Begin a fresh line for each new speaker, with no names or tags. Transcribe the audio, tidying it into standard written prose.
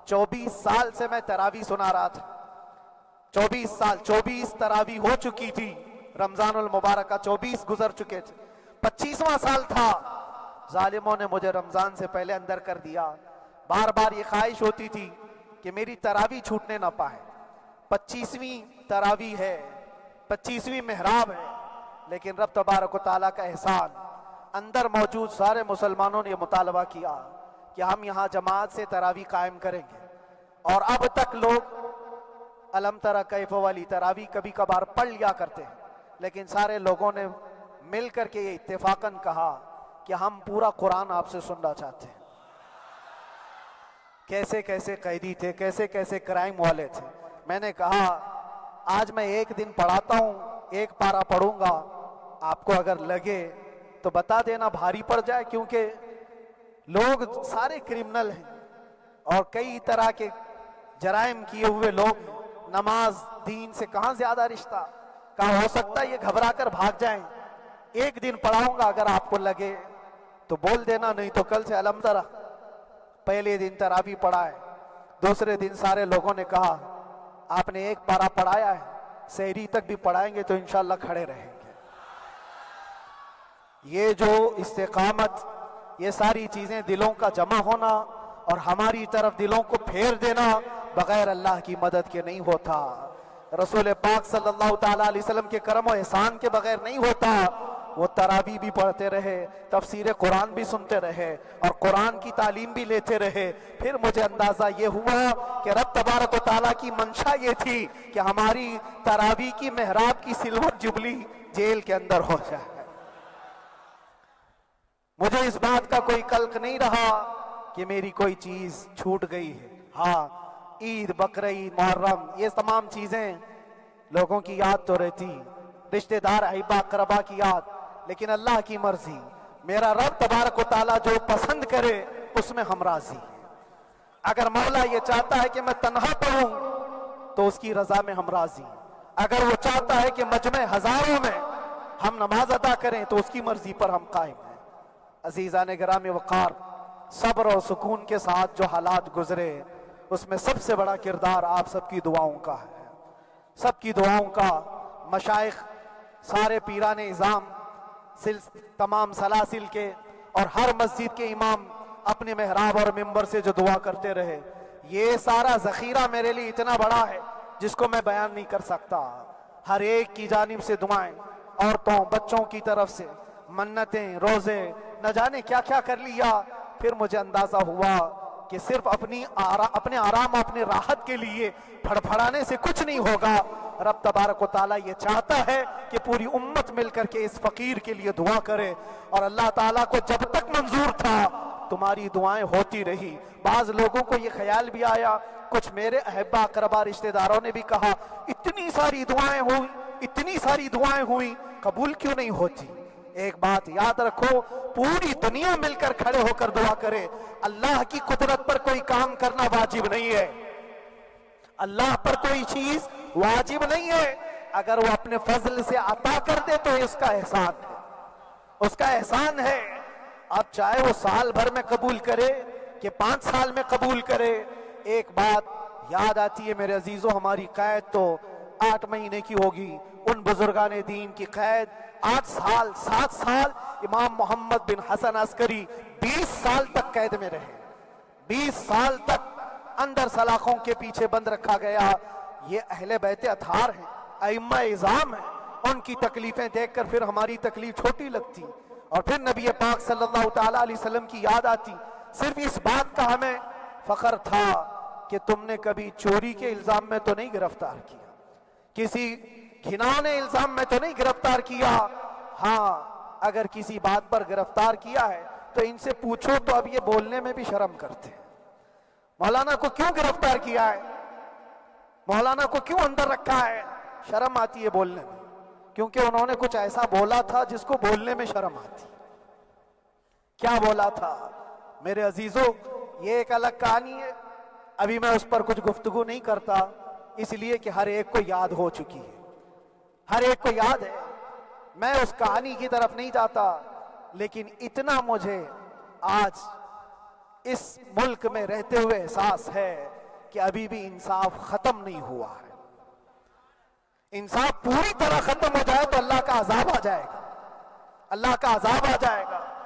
24 سال سے میں تراویح سنا رہا تھا، 24 سال، 24 تراویح ہو چکی تھی، رمضان المبارک کا 24 گزر چکے تھے، 25واں سال تھا، ظالموں نے مجھے رمضان سے پہلے اندر کر دیا۔ بار بار یہ خواہش ہوتی تھی کہ میری تراویح چھوٹنے نہ پائے، 25ویں تراویح ہے، 25ویں محراب ہے، لیکن رب تبارک و تعالیٰ کا احسان، اندر موجود سارے مسلمانوں نے یہ مطالبہ کیا کہ ہم یہاں جماعت سے تراویح قائم کریں گے، اور اب تک لوگ الم تری کیف والی تراویح کبھی کبھار پڑھ لیا کرتے ہیں، لیکن سارے لوگوں نے مل کر کے یہ اتفاقاً کہا کہ ہم پورا قرآن آپ سے سننا چاہتے ہیں۔ کیسے کیسے قیدی تھے، کیسے کیسے کرائم والے تھے۔ میں نے کہا آج میں ایک دن پڑھاتا ہوں، ایک پارہ پڑھوں گا، آپ کو اگر لگے تو بتا دینا، بھاری پڑ جائے، کیونکہ لوگ سارے کرمنل ہیں اور کئی طرح کے جرائم کیے ہوئے لوگ ہیں، نماز دین سے کہاں زیادہ رشتہ، کہاں ہو سکتا ہے یہ گھبرا کر بھاگ جائیں۔ ایک دن پڑھاؤں گا، اگر آپ کو لگے تو بول دینا، نہیں تو کل سے الم تری۔ پہلے دن تراویح پڑھائے، دوسرے دن سارے لوگوں نے کہا آپ نے ایک پارہ پڑھایا ہے، سحری تک بھی پڑھائیں گے تو انشاءاللہ کھڑے رہیں گے۔ یہ جو استقامت، یہ ساری چیزیں دلوں کا جمع ہونا اور ہماری طرف دلوں کو پھیر دینا بغیر اللہ کی مدد کے نہیں ہوتا، رسول پاک صلی اللہ تعالیٰ علیہ وسلم کے کرم و احسان کے بغیر نہیں ہوتا۔ وہ تراویح بھی پڑھتے رہے، تفسیر قرآن بھی سنتے رہے اور قرآن کی تعلیم بھی لیتے رہے۔ پھر مجھے اندازہ یہ ہوا کہ رب تبارک و تعالیٰ کی منشا یہ تھی کہ ہماری تراویح کی محراب کی سلور جبلی جیل کے اندر ہو جائے۔ مجھے اس بات کا کوئی قلق نہیں رہا کہ میری کوئی چیز چھوٹ گئی ہے۔ ہاں، عید، بقرعید، محرم، یہ تمام چیزیں لوگوں کی یاد تو رہتی، رشتہ دار، احباب، اقربا کی یاد، لیکن اللہ کی مرضی، میرا رب تبارک و تعالیٰ جو پسند کرے اس میں ہم راضی ہیں۔ اگر مولا یہ چاہتا ہے کہ میں تنہا پڑھوں تو اس کی رضا میں ہم راضی ہیں، اگر وہ چاہتا ہے کہ مجمع ہزاروں میں ہم نماز ادا کریں تو اس کی مرضی پر ہم قائم ہیں۔ عزیزان گرامی وقار، صبر اور سکون کے ساتھ جو حالات گزرے اس میں سب سے بڑا کردار آپ سب کی دعاؤں کا ہے، سب کی دعاؤں کا۔ مشائخ، سارے پیران اعظام، تمام سلاسل کے اور ہر مسجد کے امام اپنے محراب اور ممبر سے جو دعا کرتے رہے، یہ سارا ذخیرہ میرے لیے اتنا بڑا ہے جس کو میں بیان نہیں کر سکتا۔ ہر ایک کی جانب سے دعائیں، عورتوں، بچوں کی طرف سے منتیں، روزے، نہ جانے کیا کیا کر لیا۔ پھر مجھے اندازہ ہوا کہ صرف اپنے آرام اور اپنے راحت کے لیے پھڑپھڑانے سے کچھ نہیں ہوگا۔ رب تبارک و تعالیٰ یہ چاہتا ہے کہ پوری امت مل کر کے اس فقیر کے لیے دعا کرے، اور اللہ تعالیٰ کو جب تک منظور تھا تمہاری دعائیں ہوتی رہی۔ بعض لوگوں کو یہ خیال بھی آیا، کچھ میرے احبا اقربا رشتہ داروں نے بھی کہا اتنی ساری دعائیں ہوئی، اتنی ساری دعائیں ہوئی، قبول کیوں نہیں ہوتی؟ ایک بات یاد رکھو، پوری دنیا مل کر کھڑے ہو کر دعا کرے، اللہ کی قدرت پر کوئی کام کرنا واجب نہیں ہے، اللہ پر کوئی چیز واجب نہیں ہے، اگر وہ اپنے فضل سے عطا کر دے تو اس کا احسان ہے، اس کا احسان ہے۔ اب چاہے وہ سال بھر میں قبول کرے کہ 5 سال میں قبول کرے، ایک بات یاد آتی ہے میرے عزیزوں، ہماری قید تو 8 مہینے کی ہوگی، ان بزرگان دین کی قید 8 سال 7 سال۔ امام محمد بن حسن عسکری 20 سال تک قید میں رہے، 20 سال تک اندر سلاخوں کے پیچھے بند رکھا گیا۔ یہ اہل بیت اطہار ہیں، ائمہ اعظام ہیں، ان کی تکلیفیں دیکھ کر پھر ہماری تکلیف چھوٹی لگتی، اور پھر نبی پاک صلی اللہ تعالیٰ علیہ وسلم کی یاد آتی۔ صرف اس بات کا ہمیں فخر تھا کہ تم نے کبھی چوری کے الزام میں تو نہیں گرفتار کیا، کسی گھناؤنے الزام میں تو نہیں گرفتار کیا، ہاں اگر کسی بات پر گرفتار کیا ہے تو ان سے پوچھو تو اب یہ بولنے میں بھی شرم کرتے ہیں۔ مولانا کو کیوں گرفتار کیا ہے، مولانا کو کیوں اندر رکھا ہے، شرم آتی ہے بولنے میں، کیونکہ انہوں نے کچھ ایسا بولا تھا جس کو بولنے میں شرم آتی۔ کیا بولا تھا میرے عزیزوں، یہ ایک الگ کہانی ہے، ابھی میں اس پر کچھ گفتگو نہیں کرتا، اس لیے کہ ہر ایک کو یاد ہو چکی ہے، ہر ایک کو یاد ہے، میں اس کہانی کی طرف نہیں جاتا، لیکن اتنا مجھے آج اس ملک میں رہتے ہوئے احساس ہے کہ ابھی بھی انصاف ختم نہیں ہوا ہے. انصاف پوری طرح ختم ہو جائے تو اللہ کا عذاب آ جائے گا, اللہ کا عذاب آ جائے گا.